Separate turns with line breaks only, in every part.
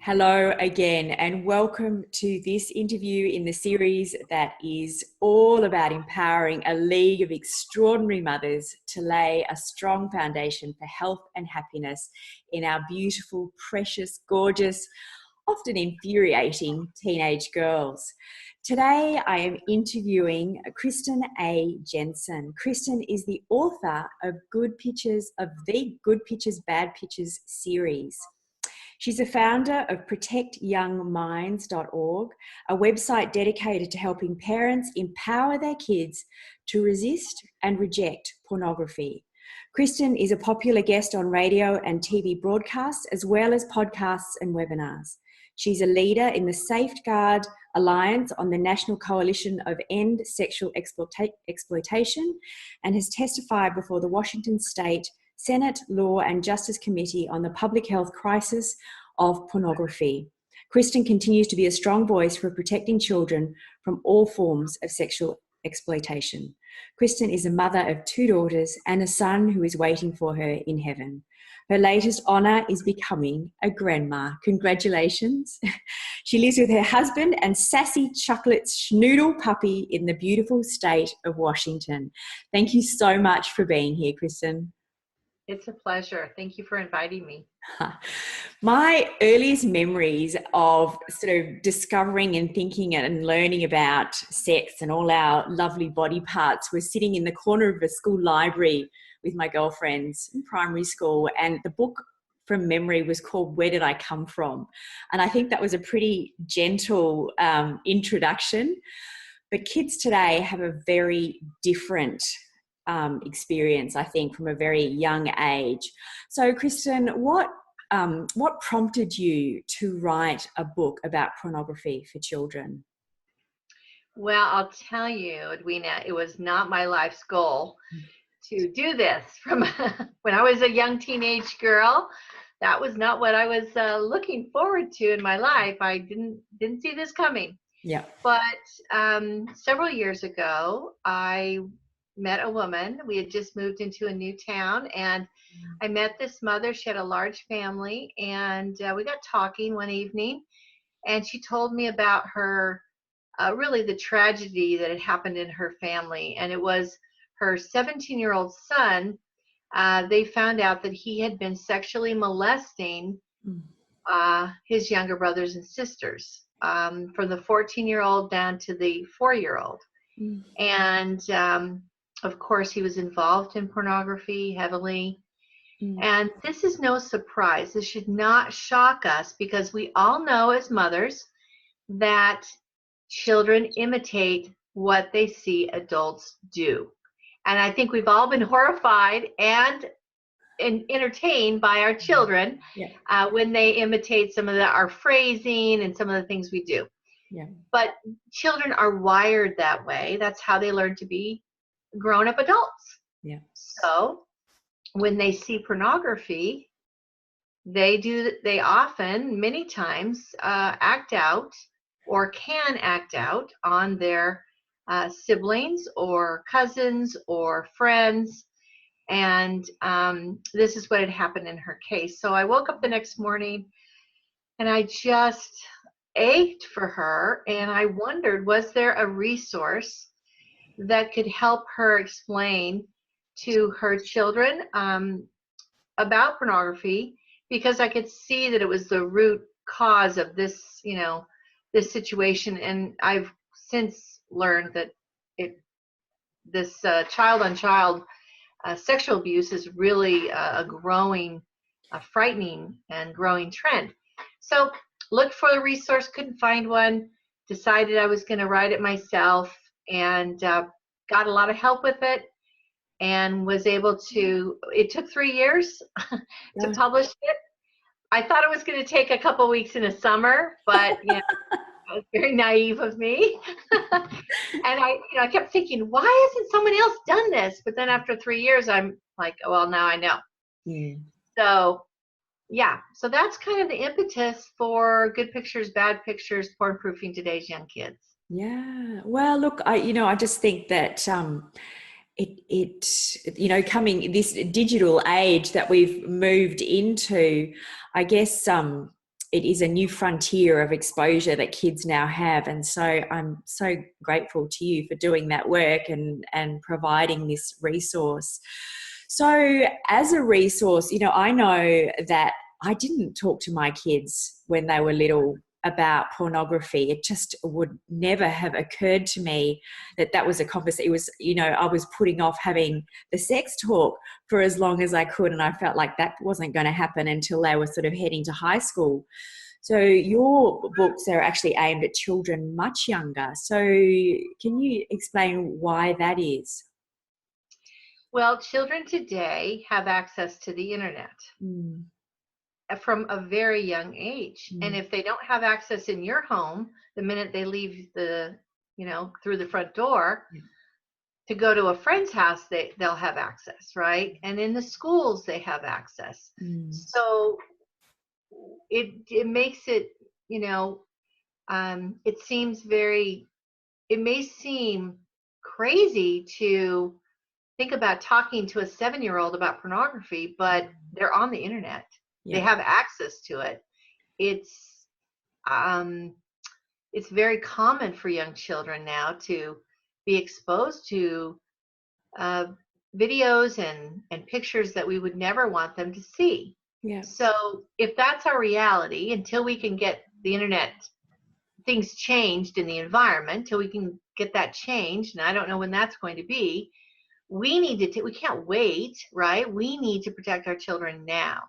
Hello again, and welcome to this interview in the series that is all about empowering a league of extraordinary mothers to lay a strong foundation for health and happiness in our beautiful, precious, gorgeous, often infuriating teenage girls. Today, I am interviewing Kristen Jenson. Kristen is the author of the Good Pictures, Bad Pictures series. She's a founder of protectyoungminds.org, a website dedicated to helping parents empower their kids to resist and reject pornography. Kristen is a popular guest on radio and TV broadcasts, as well as podcasts and webinars. She's a leader in the Safeguard Alliance on the National Coalition of End Sexual Exploitation and has testified before the Washington State Senate Law and Justice Committee on the public health crisis of pornography. Kristen continues to be a strong voice for protecting children from all forms of sexual exploitation. Kristen is a mother of 2 daughters and a son who is waiting for her in heaven. Her latest honour is becoming a grandma. Congratulations. She lives with her husband and sassy chocolate schnoodle puppy in the beautiful state of Washington. Thank you so much for being here, Kristen.
It's a pleasure. Thank you for inviting me.
My earliest memories of sort of discovering and thinking and learning about sex and all our lovely body parts was sitting in the corner of a school library with my girlfriends in primary school, and the book from memory was called Where Did I Come From? And I think that was a pretty gentle introduction. But kids today have a very different experience, I think, from a very young age. So, Kristen, what prompted you to write a book about pornography for children?
Well, I'll tell you, Edwina, it was not my life's goal to do this. From when I was a young teenage girl, that was not what I was looking forward to in my life. I didn't see this coming.
Yeah.
But several years ago, I met a woman. We had just moved into a new town, and I met this mother. She had a large family, and we got talking one evening, and she told me about her, really the tragedy that had happened in her family. And it was her 17-year-old son. They found out that he had been sexually molesting his younger brothers and sisters, from the 14-year-old down to the 4-year-old. And of course, he was involved in pornography heavily. And this is no surprise. This should not shock us, because we all know as mothers that children imitate what they see adults do. And I think we've all been horrified and entertained by our children when they imitate some of our phrasing and some of the things we do.
Yeah.
But children are wired that way. That's how they learn to be grown-up adults.
Yeah.
So when they see pornography, they often, many times, act out or can act out on their siblings or cousins or friends. And this is what had happened in her case. So I woke up the next morning and I just ached for her, and I wondered, was there a resource that could help her explain to her children about pornography, because I could see that it was the root cause of this, this situation. And I've since learned that this child-on-child sexual abuse is really a growing, frightening and growing trend. So looked for the resource, couldn't find one, decided I was going to write it myself, and got a lot of help with it, and was able to, it took 3 years to publish it. I thought it was going to take a couple weeks in the summer, but that was very naive of me. And I kept thinking, why hasn't someone else done this? But then after 3 years, I'm like, well, now I know. So so that's kind of the impetus for Good Pictures, Bad Pictures, porn proofing today's young kids.
Yeah. Well, look, I just think that coming this digital age that we've moved into, I guess it is a new frontier of exposure that kids now have. And so I'm so grateful to you for doing that work and providing this resource. So as a resource, you know, I know that I didn't talk to my kids when they were little about pornography. It just would never have occurred to me that that was a conversation. It was, you know, I was putting off having the sex talk for as long as I could, and I felt like that wasn't going to happen until they were sort of heading to high school. So your books are actually aimed at children much younger. So can you explain why that is?
Well, children today have access to the internet from a very young age. And if they don't have access in your home, the minute they leave through the front door to go to a friend's house, they'll have access, right? And in the schools, they have access. So it makes it, it may seem crazy to think about talking to a 7-year-old about pornography, but they're on the internet. They have access to it. It's very common for young children now to be exposed to videos and pictures that we would never want them to see. So if that's our reality, until we can get the internet, things changed in the environment, till we can get that changed, and I don't know when that's going to be, we can't wait, right? We need to protect our children now.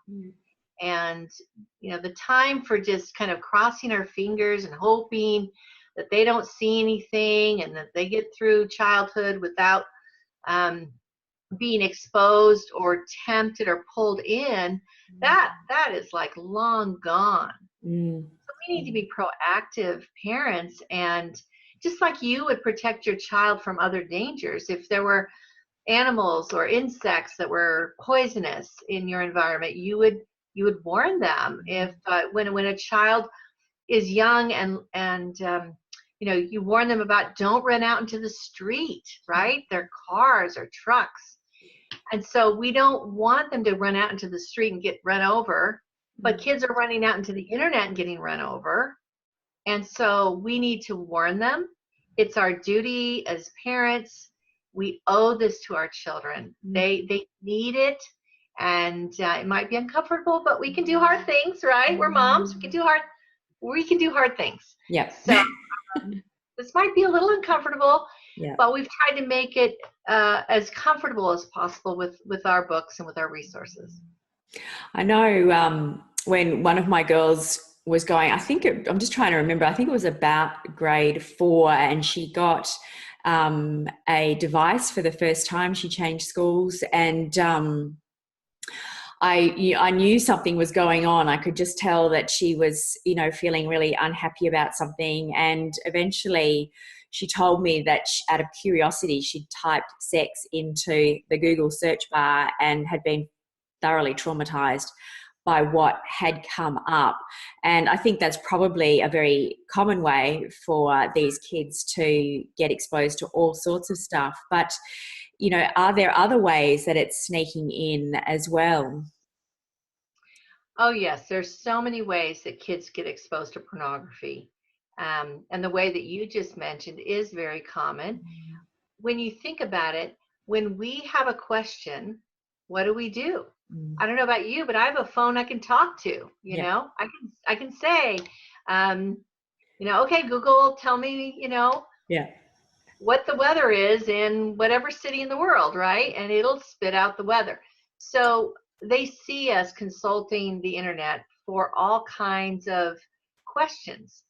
And, the time for just kind of crossing our fingers and hoping that they don't see anything and that they get through childhood without being exposed or tempted or pulled in, that is like long gone. So we need to be proactive parents, and just like you would protect your child from other dangers, if there were animals or insects that were poisonous in your environment, you would warn them. If when a child is young and you warn them about, don't run out into the street, right? Their cars or trucks. And so we don't want them to run out into the street and get run over, but kids are running out into the internet and getting run over. And so we need to warn them. It's our duty as parents. We owe this to our children. They need it. And it might be uncomfortable, but we can do hard things, right? We're moms. We can do hard things.
Yeah.
So this might be a little uncomfortable, but we've tried to make it as comfortable as possible with our books and with our resources.
I know when one of my girls was going, I'm just trying to remember, I think it was about grade 4, and she got a device for the first time. She changed schools, and I knew something was going on. I could just tell that she was, feeling really unhappy about something. And eventually she told me that out of curiosity, she'd typed sex into the Google search bar and had been thoroughly traumatized by what had come up. And I think that's probably a very common way for these kids to get exposed to all sorts of stuff. But are there other ways that it's sneaking in as well?
Oh, yes. There's so many ways that kids get exposed to pornography. And the way that you just mentioned is very common. When you think about it, when we have a question, what do? I don't know about you, but I have a phone I can talk to, I can say, okay, Google, tell me, what the weather is in whatever city in the world, right? And it'll spit out the weather. So they see us consulting the internet for all kinds of questions.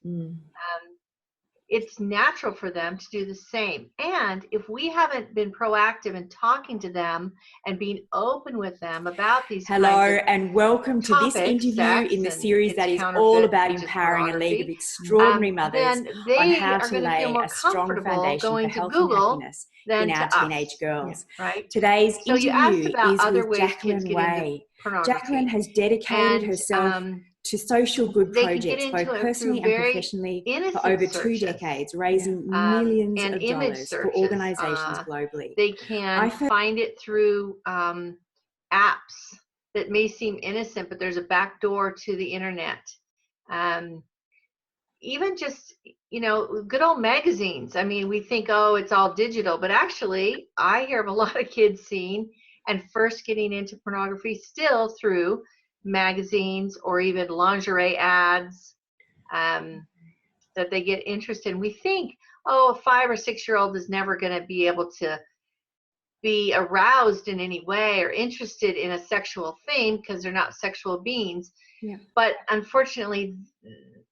It's natural for them to do the same. And if we haven't been proactive in talking to them and being open with them about these
and welcome to this interview in the series that is all about empowering a league of extraordinary mothers on how to lay a strong foundation for health and happiness in our teenage girls.
Right?
Today's interview is with Jacqueline Way.
Jacqueline
has dedicated herself to social good projects, both personally and professionally, for over 2 decades, raising millions of dollars for organizations globally.
They can find it through apps that may seem innocent, but there's a back door to the internet. Even just, good old magazines. I mean, we think, oh, it's all digital, but actually I hear of a lot of kids seeing and first getting into pornography still through magazines or even lingerie ads, that they get interested in. We think, oh, a 5 or 6-year-old is never going to be able to be aroused in any way or interested in a sexual thing because they're not sexual beings.
Yeah.
But unfortunately,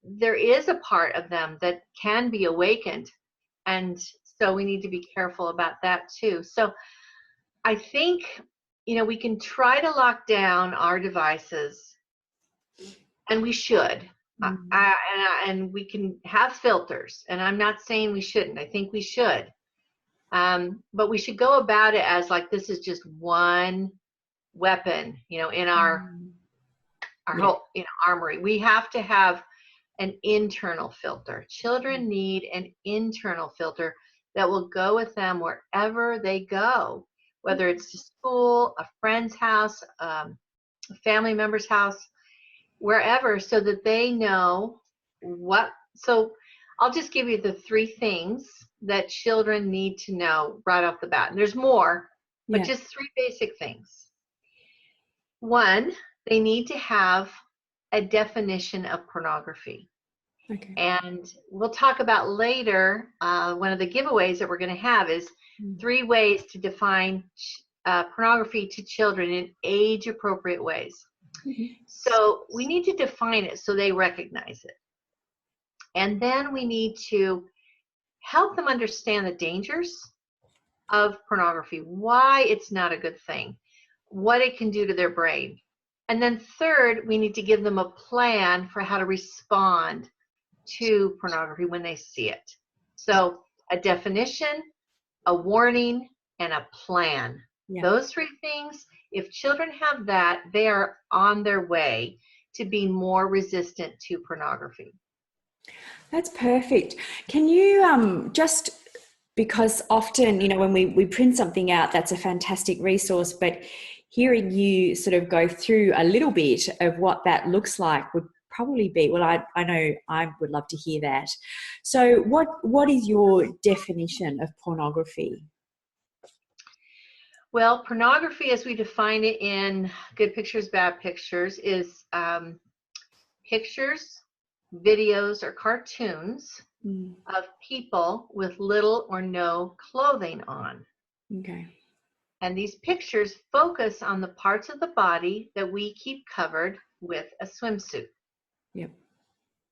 there is a part of them that can be awakened. And so we need to be careful about that too. So I think, we can try to lock down our devices, and we should. And we can have filters. And I'm not saying we shouldn't. I think we should. But we should go about it as like this is just one weapon, in our whole armory. We have to have an internal filter. Children need an internal filter that will go with them wherever they go, whether it's to school, a friend's house, a family member's house, wherever, so that they know what. So I'll just give you the 3 things that children need to know right off the bat. And there's more, but just 3 basic things. 1, they need to have a definition of pornography.
Okay.
And we'll talk about later, one of the giveaways that we're going to have is 3 ways to define pornography to children in age-appropriate ways. So we need to define it so they recognize it. And then we need to help them understand the dangers of pornography, why it's not a good thing, what it can do to their brain. And then 3rd, we need to give them a plan for how to respond to pornography when they see it. So a definition, a warning, and a plan. Yeah. Those 3 things, if children have that, they are on their way to being more resistant to pornography.
That's perfect. Can you just, because often, when we print something out, that's a fantastic resource, but hearing you sort of go through a little bit of what that looks like would probably be, well, I know I would love to hear that. So what is your definition of pornography?
Well, pornography, as we define it in Good Pictures, Bad Pictures, is pictures, videos, or cartoons of people with little or no clothing on.
Okay.
And these pictures focus on the parts of the body that we keep covered with a swimsuit.
Yep.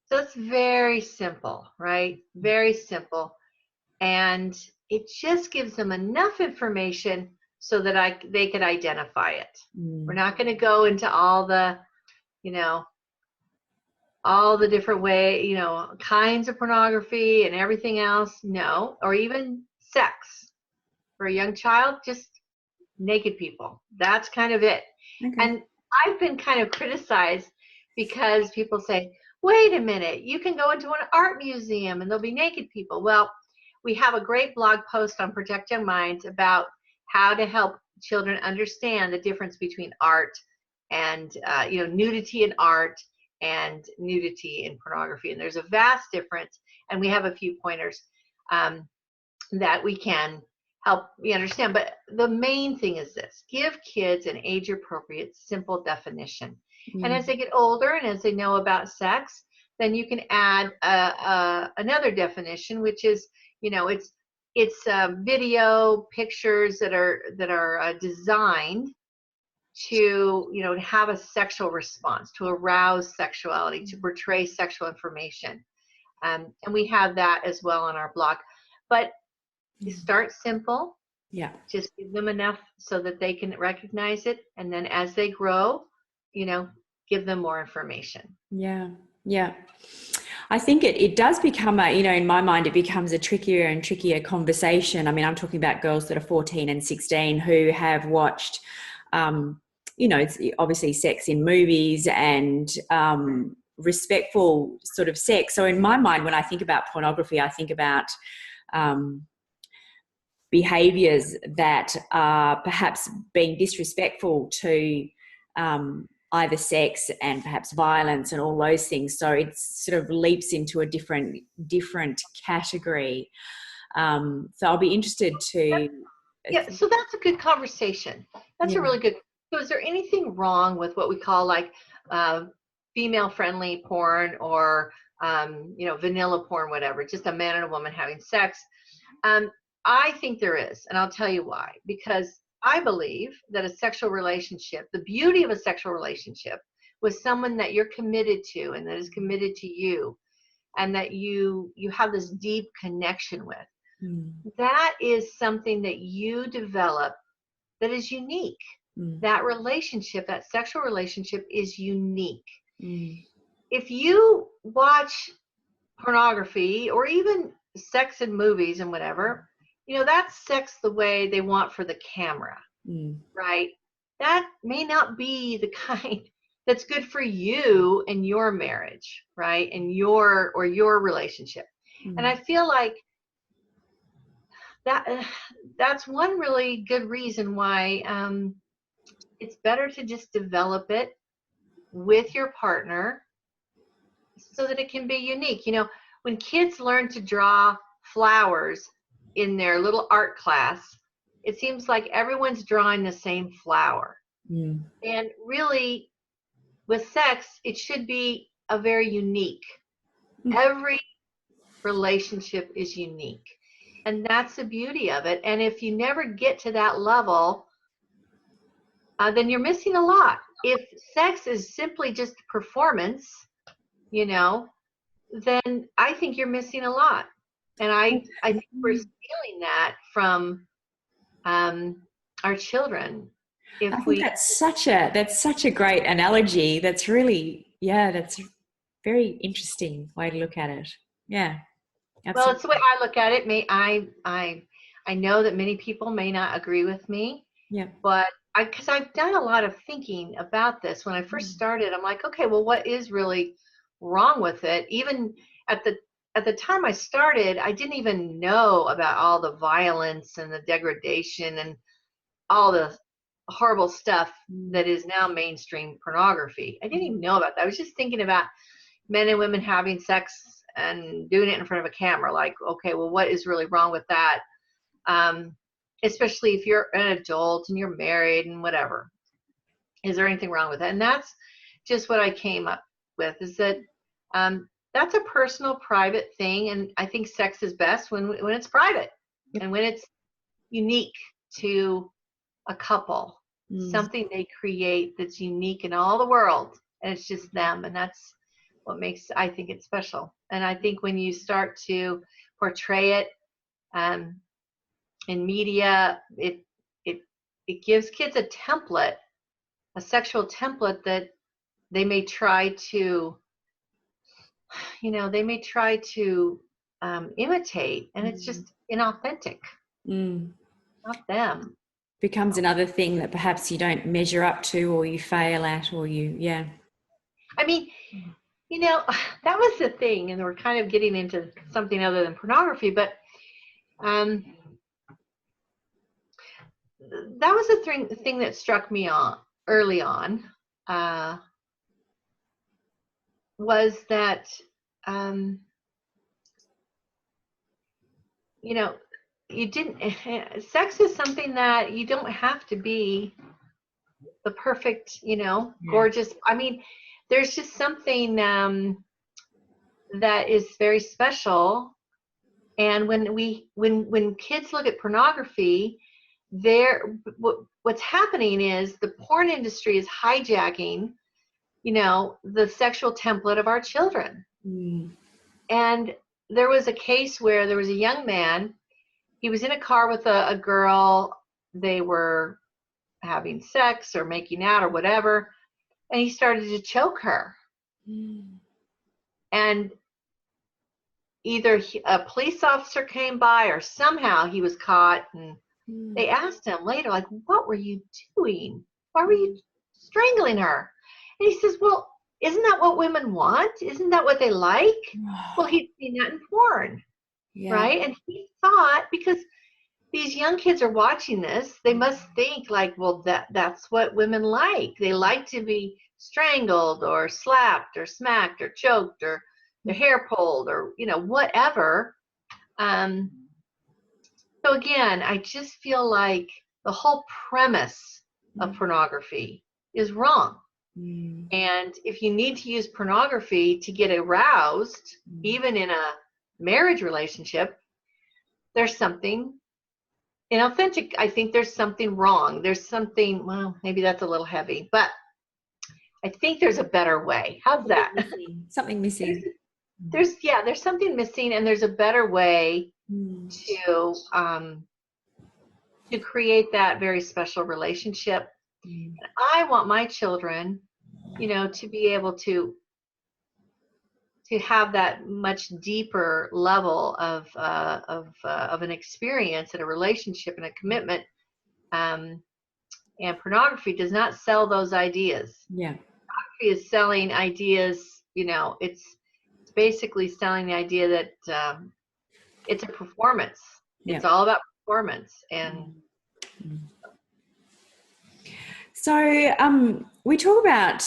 So it's very simple, right? Very simple. And it just gives them enough information so that they could identify it. We're not going to go into all the, all the different kinds of pornography and everything else. No, or even sex. For a young child, just naked people. That's kind of it. Okay. And I've been kind of criticized because people say, wait a minute, you can go into an art museum and there'll be naked people. Well, we have a great blog post on Protect Young Minds about how to help children understand the difference between art and, nudity in art and nudity in pornography. And there's a vast difference. And we have a few pointers that we can help you understand. But the main thing is this: give kids an age-appropriate, simple definition. And as they get older and as they know about sex, then you can add another definition, which is, it's video pictures that are designed to, have a sexual response, to arouse sexuality, to portray sexual information. And we have that as well on our blog. But you start simple.
Yeah.
Just give them enough so that they can recognize it. And then as they grow, give them more information.
Yeah. Yeah. I think it does become in my mind, it becomes a trickier and trickier conversation. I mean, I'm talking about girls that are 14 and 16 who have watched, it's obviously sex in movies and respectful sort of sex. So in my mind, when I think about pornography, I think about behaviors that are perhaps being disrespectful to either sex and perhaps violence and all those things. So it sort of leaps into a different category. So I'll be interested to.
Yeah, so that's a good conversation. That's a really good. So is there anything wrong with what we call like female-friendly porn or vanilla porn, whatever, just a man and a woman having sex? I think there is, and I'll tell you why. Because I believe that a sexual relationship, the beauty of a sexual relationship with someone that you're committed to and that is committed to you, and that you have this deep connection with, that is something that you develop that is unique. That relationship, that sexual relationship is unique. If you watch pornography or even sex in movies and whatever, that's sex the way they want for the camera, right? That may not be the kind that's good for you and your marriage, right? And your relationship. And I feel like that's one really good reason why it's better to just develop it with your partner so that it can be unique. When kids learn to draw flowers in their little art class, it seems like everyone's drawing the same flower. And really, with sex, it should be a very unique. Every relationship is unique. And that's the beauty of it. And if you never get to that level, then you're missing a lot. If sex is simply just performance, then I think you're missing a lot. And I think we're stealing that from our children.
I think that's such a great analogy. That's really, that's a very interesting way to look at it. Yeah. Absolutely.
Well, it's the way I look at it. I know that many people may not agree with me.
Yeah.
But because I've done a lot of thinking about this. When I first started, I'm like, okay, well, what is really wrong with it? Even at the time I started, I didn't even know about all the violence and the degradation and all the horrible stuff that is now mainstream pornography. I didn't even know about that. I was just thinking about men and women having sex and doing it in front of a camera. Like, okay, well, what is really wrong with that? Especially if you're an adult and you're married and whatever. Is there anything wrong with it? And that's just what I came up with, is that that's a personal, private thing. And I think sex is best when it's private and when it's unique to a couple, something they create that's unique in all the world. And it's just them. And that's what makes, I think, it special. And I think when you start to portray it in media, it gives kids a template, a sexual template that they may try to, imitate, and it's just inauthentic. Not them.
Becomes another thing that perhaps you don't measure up to, or you fail at, or
I mean, that was the thing, and we're kind of getting into something other than pornography, but that was the thing that struck me early on, was that you didn't. Sex is something that you don't have to be the perfect, gorgeous. I mean, there's just something that is very special. And when kids look at pornography, what's happening is the porn industry is hijacking, the sexual template of our children. And there was a case where there was a young man. He was in a car with a girl. They were having sex or making out or whatever, and he started to choke her. And either a police officer came by or somehow he was caught, and they asked him later, like, what were you doing? Why were you strangling her? And he says, well, isn't that what women want? Isn't that what they like? Well, he'd seen that in porn, right? And he thought, because these young kids are watching this, they must think like, well, that's what women like. They like to be strangled or slapped or smacked or choked or their hair pulled or, whatever. So again, I just feel like the whole premise of pornography is wrong. And if you need to use pornography to get aroused, even in a marriage relationship, there's something inauthentic. I think there's something wrong. There's something, well, maybe that's a little heavy, but I think there's a better way. How's that?
Something missing.
There's something missing, and there's a better way to create that very special relationship. I want my children, to be able to have that much deeper level of an experience and a relationship and a commitment. And pornography does not sell those ideas.
Yeah.
Pornography is selling ideas, it's basically selling the idea that it's a performance. It's all about performance. And
so we talk about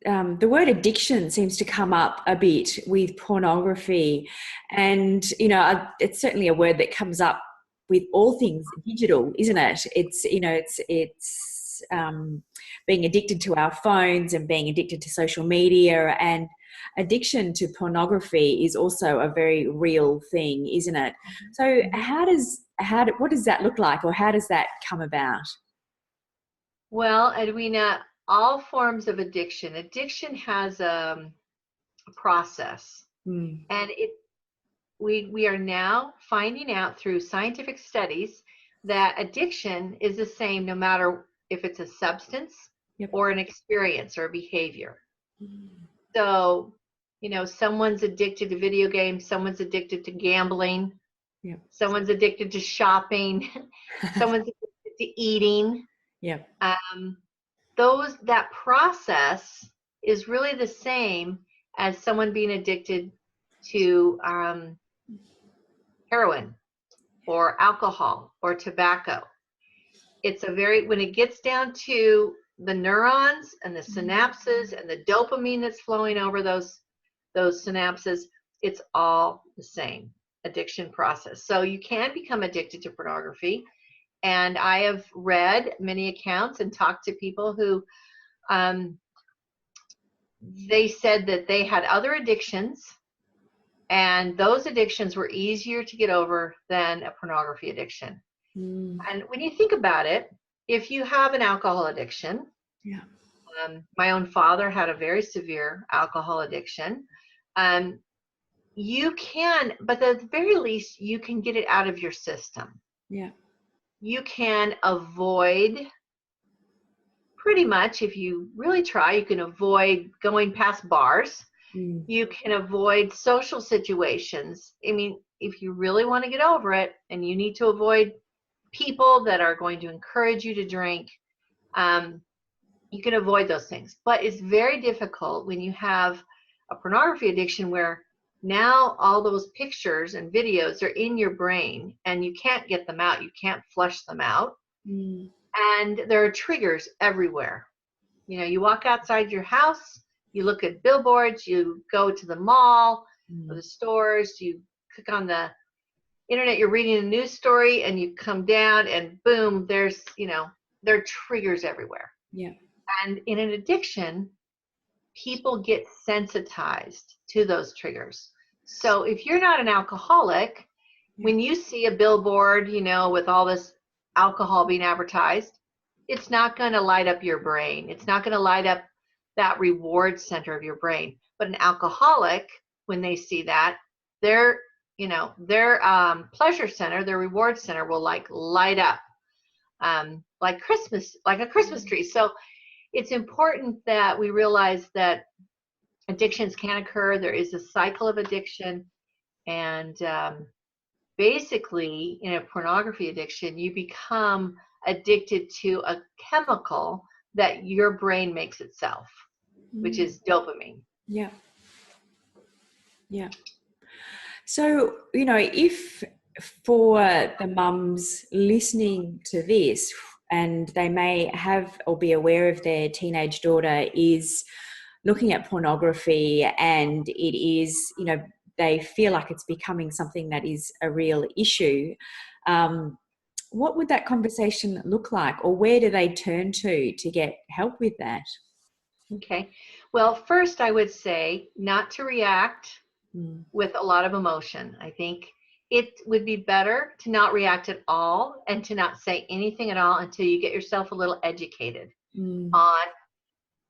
the word addiction seems to come up a bit with pornography, and it's certainly a word that comes up with all things digital, isn't it? It's it's being addicted to our phones and being addicted to social media, and addiction to pornography is also a very real thing, isn't it? So what does that look like, or how does that come about?
Well, Edwina, all forms of addiction has a process, and we are now finding out through scientific studies that addiction is the same no matter if it's a substance or an experience or a behavior. So, someone's addicted to video games, someone's addicted to gambling, someone's addicted to shopping, someone's addicted to eating. That process is really the same as someone being addicted to heroin or alcohol or tobacco. When it gets down to the neurons and the synapses and the dopamine that's flowing over those synapses, it's all the same addiction process. So you can become addicted to pornography. And I have read many accounts and talked to people who they said that they had other addictions, and those addictions were easier to get over than a pornography addiction. And when you think about it, if you have an alcohol addiction, my own father had a very severe alcohol addiction. You can, but at the very least, you can get it out of your system. You can avoid, pretty much, if you really try, you can avoid going past bars. You can avoid social situations. I mean, if you really want to get over it and you need to avoid people that are going to encourage you to drink, you can avoid those things. But it's very difficult when you have a pornography addiction where now all those pictures and videos are in your brain and you can't get them out. You can't flush them out. And there are triggers everywhere. You walk outside your house, you look at billboards, you go to the mall or the stores, you click on the internet, you're reading a news story, and you come down and boom, there are triggers everywhere. And in an addiction, people get sensitized to those triggers. So if you're not an alcoholic, when you see a billboard, with all this alcohol being advertised, it's not going to light up your brain. It's not going to light up that reward center of your brain. But an alcoholic, when they see that, their pleasure center, their reward center will light up like a Christmas tree. So it's important that we realize that addictions can occur. There is a cycle of addiction, and basically in a pornography addiction, you become addicted to a chemical that your brain makes itself, which is dopamine.
So, if for the mums listening to this, and they may have or be aware of their teenage daughter is looking at pornography, and it is, you know, they feel like it's becoming something that is a real issue. What would that conversation look like, or where do they turn to get help with that?
Okay. Well, first I would say not to react with a lot of emotion. I think it would be better to not react at all and to not say anything at all until you get yourself a little educated on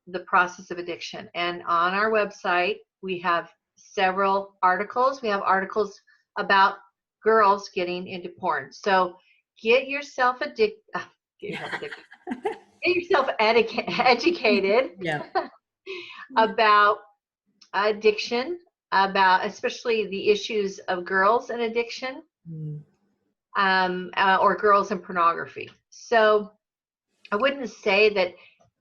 the process of addiction. And on our website, we have several articles. We have articles about girls getting into porn. So get yourself addicted. Get yourself educated about addiction, about especially the issues of girls and addiction, or girls and pornography. So I wouldn't say that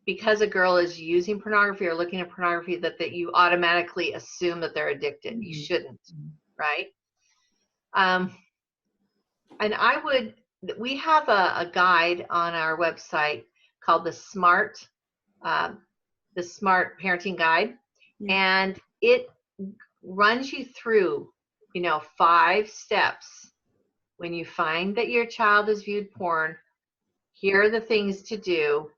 because a girl is using pornography or looking at pornography that you automatically assume that they're addicted. You shouldn't, right? And we have a guide on our website called the Smart Parenting Guide, and it runs you through, 5 steps. When you find that your child has viewed porn, here are the things to do,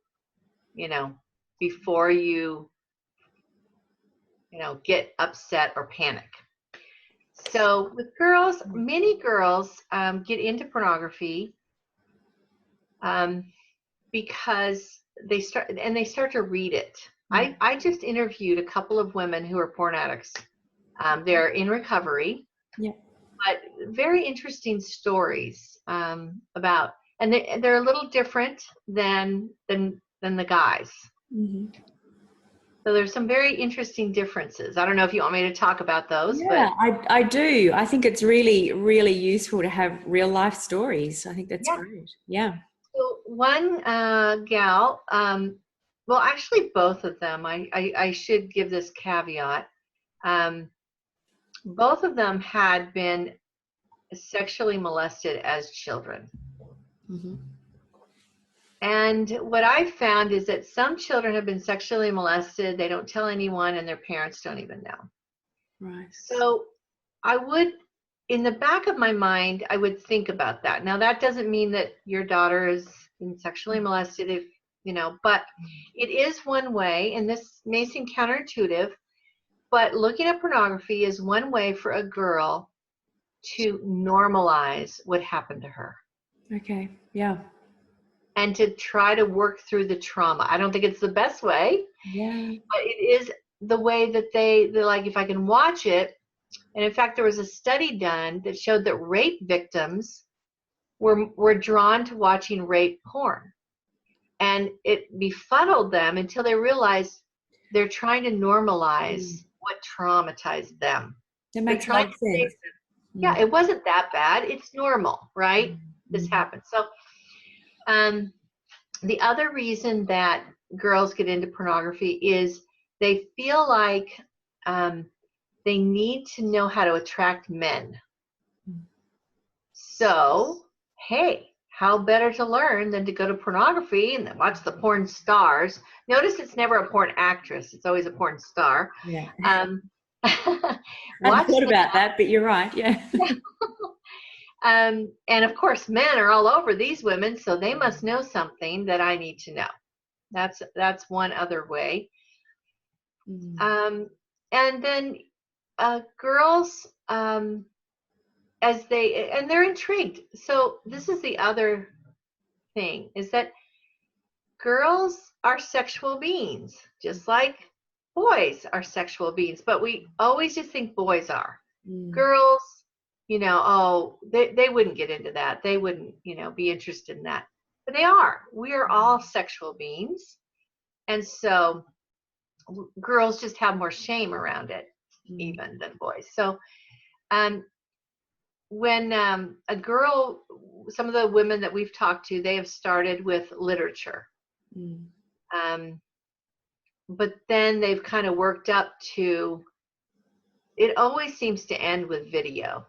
before you get upset or panic. So with girls, many girls get into pornography because they start to read it. I just interviewed a couple of women who are porn addicts. They're in recovery, but very interesting stories about, and they're a little different than the guys. So there's some very interesting differences. I don't know if you want me to talk about those.
Yeah, but I do. I think it's really, really useful to have real life stories. I think that's great. Yeah.
So one gal, well, actually both of them, I should give this caveat. Both of them had been sexually molested as children. And what I found is that some children have been sexually molested, they don't tell anyone, and their parents don't even know.
Right.
So I would, in the back of my mind, I would think about that. Now, that doesn't mean that your daughter has been sexually molested, but it is one way, and this may seem counterintuitive, but looking at pornography is one way for a girl to normalize what happened to her.
Okay, yeah.
And to try to work through the trauma. I don't think it's the best way, but it is the way that they're like, if I can watch it. And in fact, there was a study done that showed that rape victims were drawn to watching rape porn. And it befuddled them until they realized they're trying to normalize what traumatized them.
That makes a lot of sense.
Yeah, it wasn't that bad. It's normal, right? This happens. So the other reason that girls get into pornography is they feel like they need to know how to attract men. So, hey, how better to learn than to go to pornography and then watch the porn stars? Notice it's never a porn actress. It's always a porn star.
Yeah. I thought about that, but you're right. Yeah.
And of course, men are all over these women, so they must know something that I need to know. That's one other way. And then girls, they're intrigued. So this is the other thing, is that girls are sexual beings, just like boys are sexual beings, but we always just think boys are. Girls, they wouldn't get into that. They wouldn't, be interested in that. But they are. We are all sexual beings. And so girls just have more shame around it, even than boys. So when a girl, some of the women that we've talked to, they have started with literature. But then they've kind of worked up to, it always seems to end with video.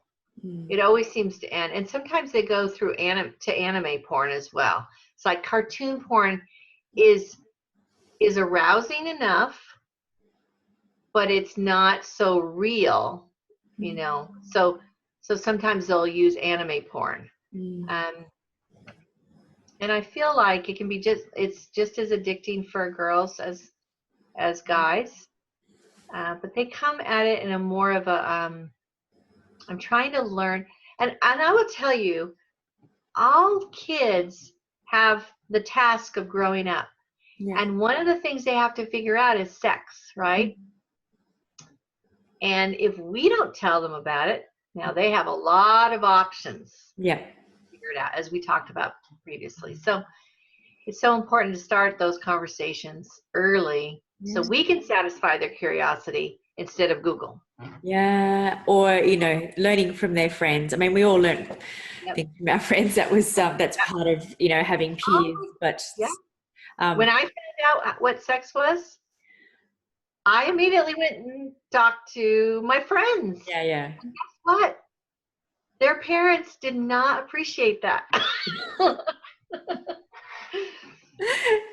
It always seems to end. And sometimes they go through anime porn as well. It's like cartoon porn is arousing enough, but it's not so real, you know. So sometimes they'll use anime porn. And I feel like it can be it's just as addicting for girls as guys. But they come at it in a more of a, I'm trying to learn. And I will tell you, all kids have the task of growing up.
Yeah.
And one of the things they have to figure out is sex, right? And if we don't tell them about it, now they have a lot of options.
Yeah.
To figure it out, as we talked about previously. So it's so important to start those conversations early so we can satisfy their curiosity instead of Google.
Yeah, or learning from their friends. I mean, we all learn things from our friends. That's part of having peers. But
when I found out what sex was, I immediately went and talked to my friends.
Yeah.
And guess what? Their parents did not appreciate that.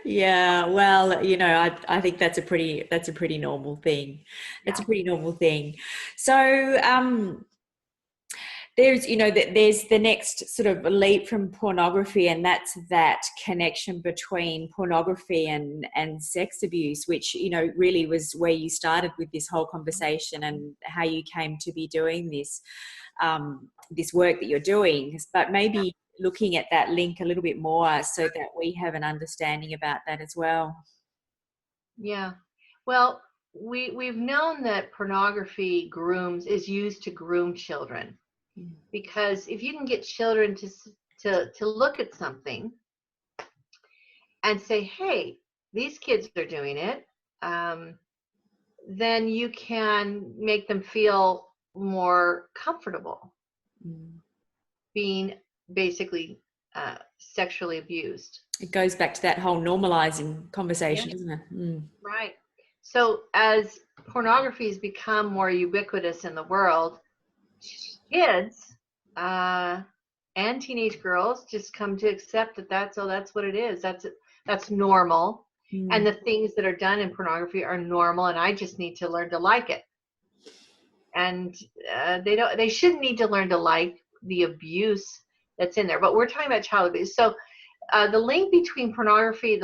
Yeah, well, I think that's a pretty normal thing. That's a pretty normal thing. So, there's the next sort of leap from pornography, and that's that connection between pornography and sex abuse, which really was where you started with this whole conversation and how you came to be doing this work that you're doing. But maybe looking at that link a little bit more so that we have an understanding about that as well.
Yeah, well, we've known that pornography is used to groom children. Because if you can get children to look at something and say, hey, these kids are doing it, then you can make them feel more comfortable being basically sexually abused.
It goes back to that whole normalizing conversation, doesn't it?
Right. So as pornography has become more ubiquitous in the world, kids and teenage girls just come to accept that that's what it is. That's normal. And the things that are done in pornography are normal, and I just need to learn to like it. And they shouldn't need to learn to like the abuse that's in there. But we're talking about child abuse. So the links between pornography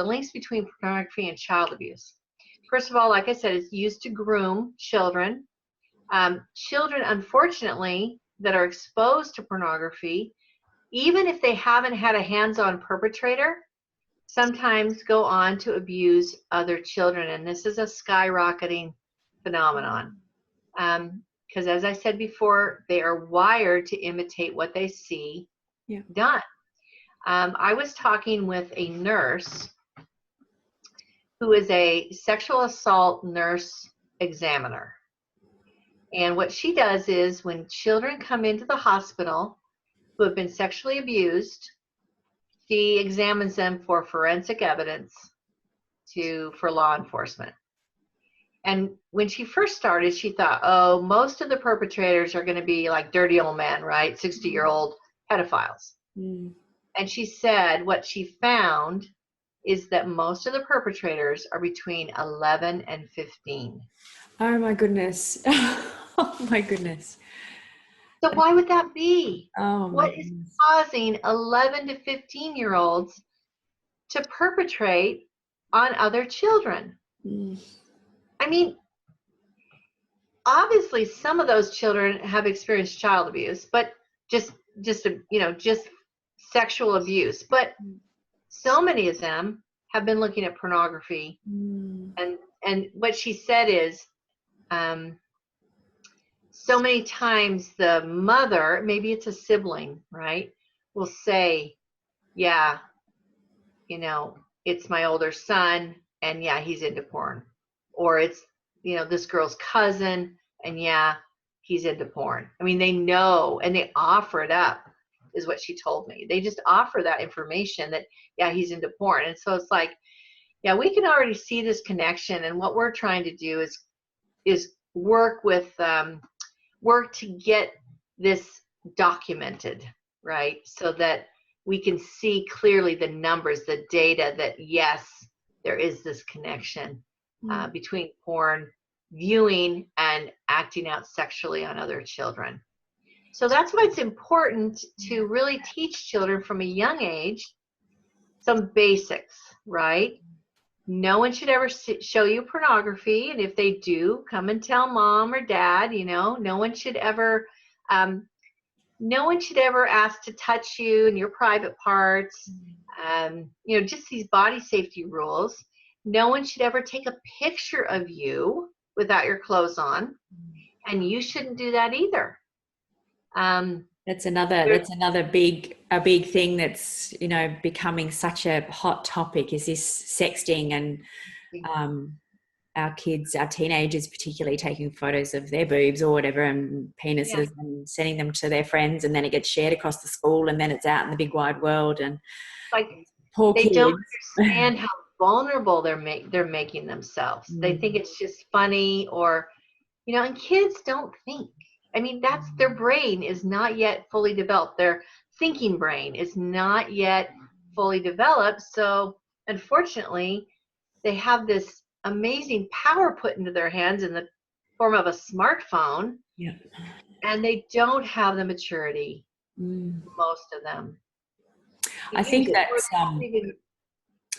and child abuse. First of all, like I said, it's used to groom children. Children, unfortunately, that are exposed to pornography, even if they haven't had a hands-on perpetrator, sometimes go on to abuse other children. And this is a skyrocketing phenomenon. Because as I said before, they are wired to imitate what they see done. I was talking with a nurse who is a sexual assault nurse examiner. And what she does is when children come into the hospital who have been sexually abused, she examines them for forensic evidence for law enforcement. And when she first started, she thought, oh, most of the perpetrators are going to be like dirty old men, right? 60-year-old pedophiles. And she said what she found is that most of the perpetrators are between 11 and 15.
Oh my goodness. Oh my goodness.
So why would that be?
Oh,
what is causing 11 to 15-year-olds to perpetrate on other children? I mean, obviously some of those children have experienced child abuse, but just sexual abuse. But so many of them have been looking at pornography. And what she said is, so many times the mother, maybe it's a sibling, right, will say, yeah, it's my older son, and yeah, he's into porn. Or it's, this girl's cousin, and yeah, he's into porn. I mean, they know, and they offer it up, is what she told me. They just offer that information that, yeah, he's into porn. And so it's like, yeah, we can already see this connection. And what we're trying to do is work to get this documented, right? So that we can see clearly the numbers, the data that yes, there is this connection between porn viewing and acting out sexually on other children. So that's why it's important to really teach children from a young age some basics, right? No one should ever show you pornography, and if they do, come and tell mom or dad. No one should ever ask to touch you and your private parts. Just these body safety rules. No one should ever take a picture of you without your clothes on, and you shouldn't do that either.
That's another big thing that's becoming such a hot topic, is this sexting, and our kids, our teenagers particularly, taking photos of their boobs or whatever and penises and sending them to their friends, and then it gets shared across the school, and then it's out in the big wide world. And
like
poor
they
kids
don't understand how vulnerable they're making themselves. They think it's just funny, or and kids don't think. I mean, that's their brain is not yet fully developed. Their thinking brain is not yet fully developed. So unfortunately, they have this amazing power put into their hands in the form of a smartphone.
Yeah.
And they don't have the maturity, most of them.
I think that's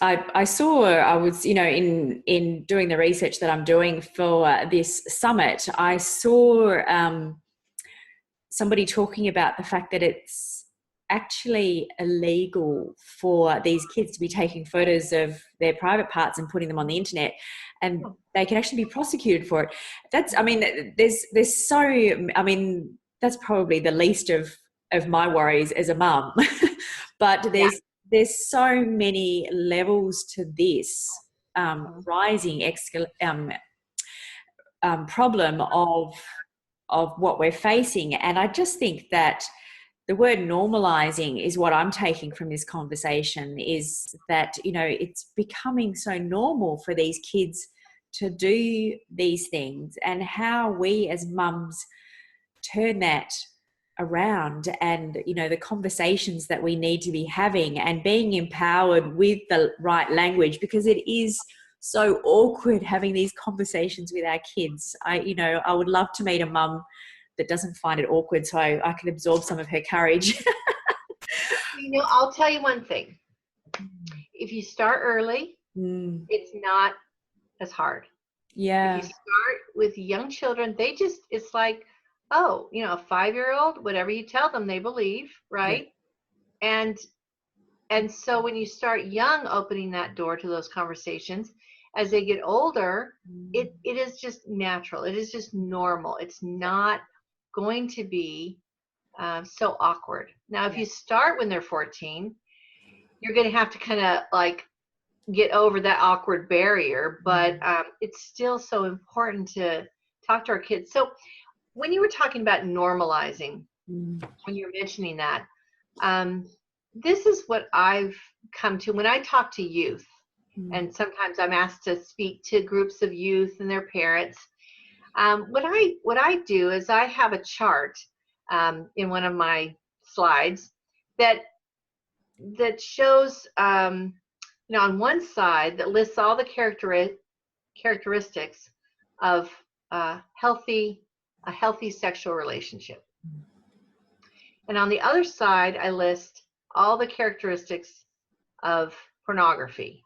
I was, in doing the research that I'm doing for this summit, I saw somebody talking about the fact that it's actually illegal for these kids to be taking photos of their private parts and putting them on the internet, and they can actually be prosecuted for it. That's probably the least of my worries as a mum. But there's so many levels to this rising problem of what we're facing. And I just think that the word normalizing is what I'm taking from this conversation, is that, it's becoming so normal for these kids to do these things, and how we as mums turn that around, and the conversations that we need to be having, and being empowered with the right language, because it is so awkward having these conversations with our kids. I would love to meet a mum that doesn't find it awkward, so I can absorb some of her courage.
I'll tell you one thing. If you start early, it's not as hard.
Yeah.
If you start with young children, it's like, a 5-year-old, whatever you tell them, they believe, right? Yeah. And so when you start young, opening that door to those conversations, as they get older, it is just natural. It is just normal. It's not going to be so awkward. Now, if you start when they're 14, you're going to have to kind of like get over that awkward barrier, but it's still so important to talk to our kids. So when you were talking about normalizing, when you're mentioning that, this is what I've come to when I talk to youth. And sometimes I'm asked to speak to groups of youth and their parents. What I do is I have a chart in one of my slides that shows, on one side, that lists all the characteristics of a healthy sexual relationship. And on the other side, I list all the characteristics of pornography.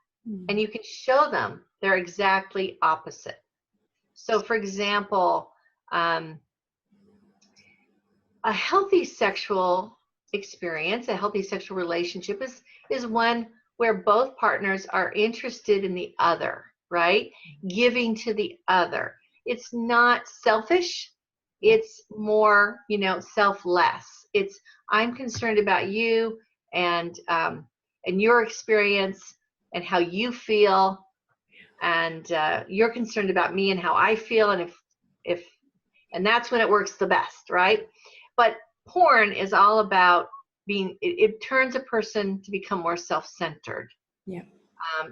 And you can show them they're exactly opposite. So, for example, a healthy sexual experience, a healthy sexual relationship is one where both partners are interested in the other, right? Giving to the other. It's not selfish. It's more, selfless. It's, I'm concerned about you and your experience and how you feel, and you're concerned about me and how I feel, and and that's when it works the best, right? But porn is all about it turns a person to become more self-centered.
Yeah.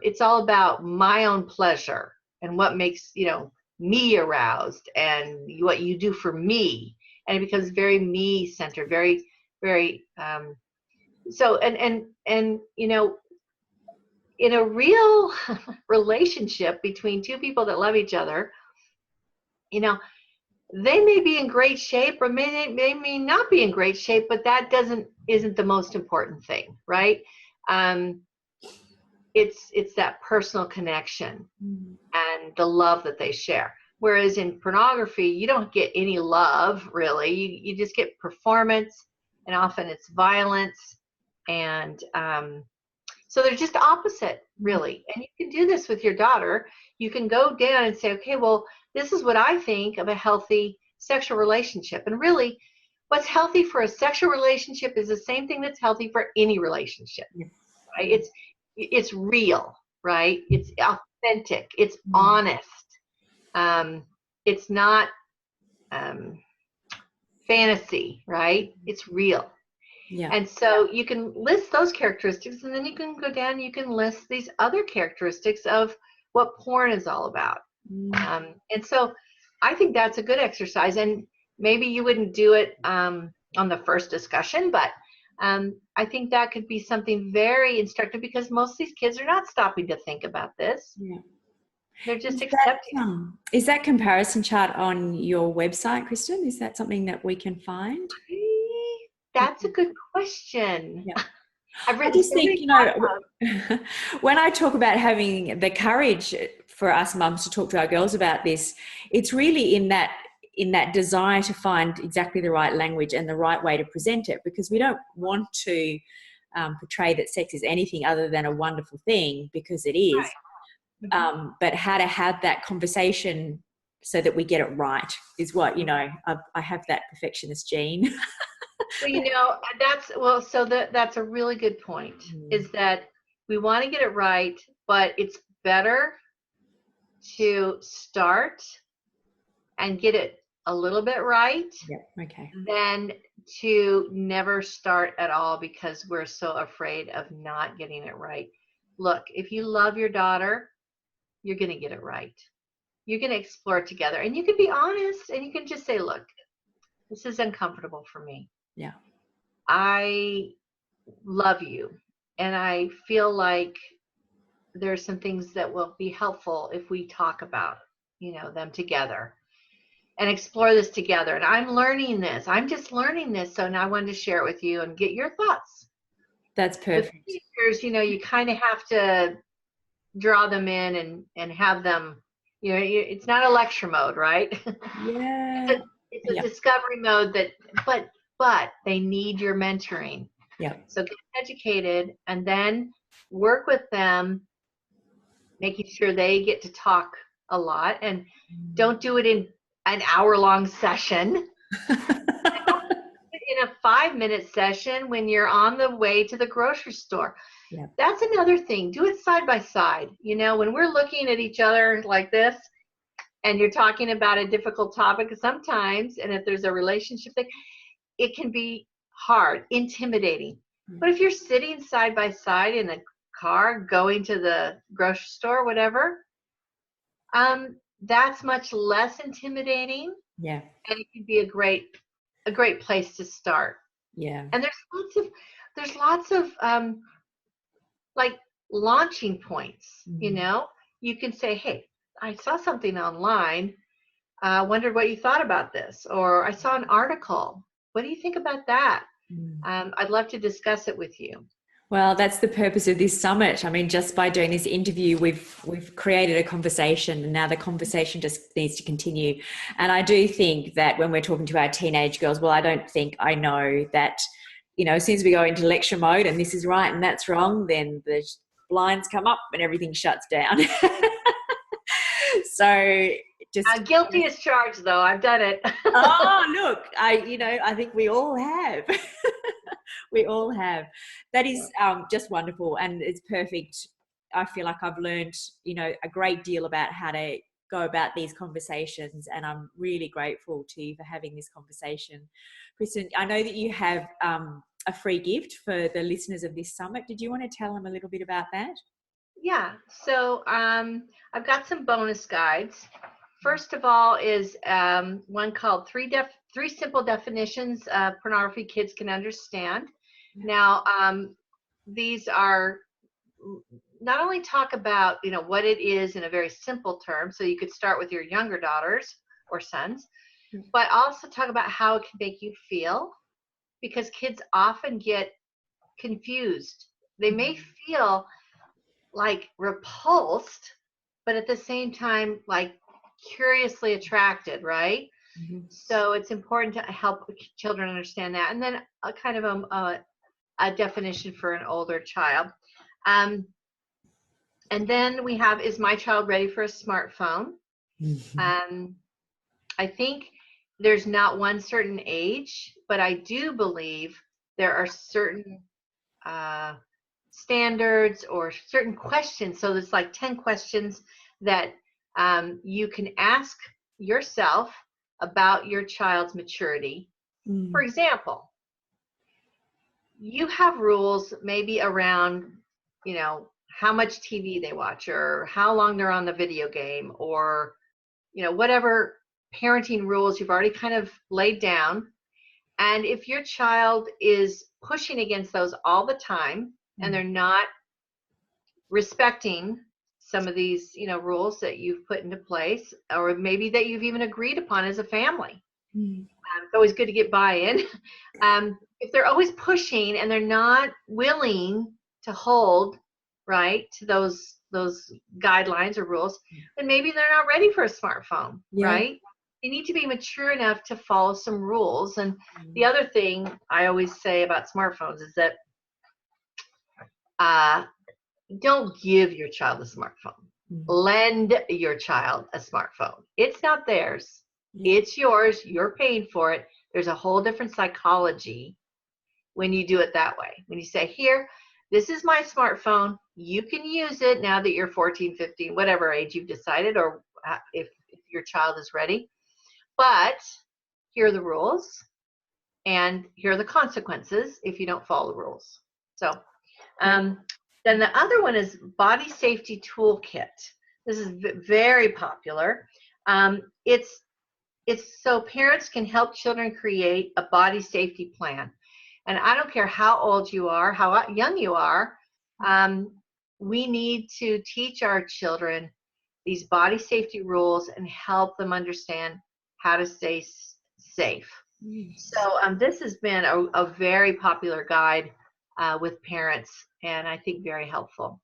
It's all about my own pleasure and what makes, me aroused, and what you do for me. And it becomes very me-centered, very, very, So, and you know, in a real relationship between two people that love each other, you know, they may be in great shape or they may not be in great shape, but that isn't the most important thing, right? Um, it's that personal connection and the love that they share. Whereas in pornography, you don't get any love really. You just get performance, and often it's violence, and so they're just opposite, really. And you can do this with your daughter. You can go down and say, okay, well, this is what I think of a healthy sexual relationship. And really, what's healthy for a sexual relationship is the same thing that's healthy for any relationship. Right? It's real, right? It's authentic. It's honest. It's not fantasy, right? It's real.
Yeah.
And so you can list those characteristics, and then you can go down, you can list these other characteristics of what porn is all about. And so I think that's a good exercise. And maybe you wouldn't do it on the first discussion, but I think that could be something very instructive, because most of these kids are not stopping to think about this.
Yeah.
They're just accepting.
Is that comparison chart on your website, Kristen? Is that something that we can find?
That's a good question.
Yeah.
I've
I
written
just
so
think,
many
you know, when I talk about having the courage for us mums to talk to our girls about this, it's really in that desire to find exactly the right language and the right way to present it, because we don't want to portray that sex is anything other than a wonderful thing, because it is.
Right.
But how to have that conversation so that we get it right is what, you know, I have that perfectionist gene.
Well, you know, that's a really good point, is that we want to get it right, but it's better to start and get it a little bit right than to never start at all because we're so afraid of not getting it right. Look, if you love your daughter, you're going to get it right. You're going to explore it together, and you can be honest, and you can just say, look, this is uncomfortable for me.
Yeah.
I love you, and I feel like there's some things that will be helpful if we talk about, you know, them together and explore this together. And I'm learning this. I'm just learning this. So now I wanted to share it with you and get your thoughts.
That's perfect.
With teachers, you know, you kind of have to draw them in and have them, you know, it's not a lecture mode, right?
Yeah.
It's a discovery mode but they need your mentoring.
Yeah.
So get educated and then work with them, making sure they get to talk a lot, and don't do it in an hour-long session. In a 5-minute session when you're on the way to the grocery store.
Yeah.
That's another thing. Do it side by side. You know, when we're looking at each other like this and you're talking about a difficult topic sometimes, and if there's a relationship thing, it can be hard, intimidating. But if you're sitting side by side in a car going to the grocery store, whatever, that's much less intimidating.
Yeah.
And it can be a great place to start.
Yeah.
And there's lots of like launching points, you know. You can say, hey, I saw something online, wondered what you thought about this, or I saw an article, what do you think about that? I'd love to discuss it with you.
Well, that's the purpose of this summit. I mean, just by doing this interview, we've created a conversation, and now the conversation just needs to continue. And I do think that when we're talking to our teenage girls, well, I don't think I know that, you know, as soon as we go into lecture mode and this is right and that's wrong, then the blinds come up and everything shuts down. So just
guilty as charged, though. I've done it.
Oh, look, I think we all have. We all have. That is just wonderful, and it's perfect. I feel like I've learned, you know, a great deal about how to go about these conversations, and I'm really grateful to you for having this conversation. Kristen, I know that you have a free gift for the listeners of this summit. Did you want to tell them a little bit about that?
Yeah, so I've got some bonus guides. First of all is one called Three Simple Definitions Pornography Kids Can Understand. Now, these are not only talk about, what it is in a very simple term, so you could start with your younger daughters or sons, but also talk about how it can make you feel, because kids often get confused. They may feel like repulsed, but at the same time, like curiously attracted, right? So it's important to help children understand that. And then a kind of a definition for an older child. And then we have, is my child ready for a smartphone? I think there's not one certain age, but I do believe there are certain standards or certain questions. So there's like 10 questions that you can ask yourself about your child's maturity. For example, you have rules maybe around, how much TV they watch, or how long they're on the video game, or, whatever parenting rules you've already kind of laid down. And if your child is pushing against those all the time, and they're not respecting some of these, rules that you've put into place, or maybe that you've even agreed upon as a family. It's always good to get buy-in. If they're always pushing and they're not willing to hold right to those guidelines or rules, then maybe they're not ready for a smartphone, right? They need to be mature enough to follow some rules. And the other thing I always say about smartphones is that don't give your child a smartphone. Lend your child a smartphone. It's not theirs. It's yours. You're paying for it. There's a whole different psychology when you do it that way. When you say, here, this is my smartphone. You can use it now that you're 14, 15, whatever age you've decided, or if your child is ready. But here are the rules, and here are the consequences if you don't follow the rules. So then the other one is body safety toolkit. This is very popular. It's so parents can help children create a body safety plan. And I don't care how old you are, how young you are, we need to teach our children these body safety rules and help them understand how to stay safe. So this has been a very popular guide with parents, and I think very helpful.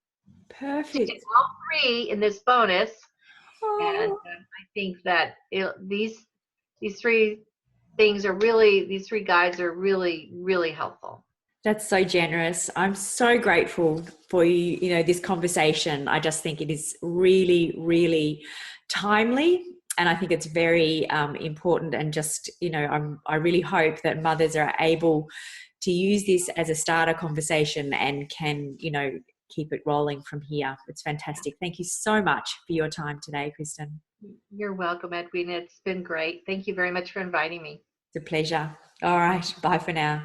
Perfect.
All three in this bonus, and I think that these three things are really, these three guides are really, really helpful.
That's so generous. I'm so grateful for this conversation. I just think it is really, really timely. And I think it's very important. And just, I really hope that mothers are able to use this as a starter conversation and can, keep it rolling from here. It's fantastic. Thank you so much for your time today, Kristen.
You're welcome, Edwina. It's been great. Thank you very much for inviting me.
It's a pleasure. All right. Bye for now.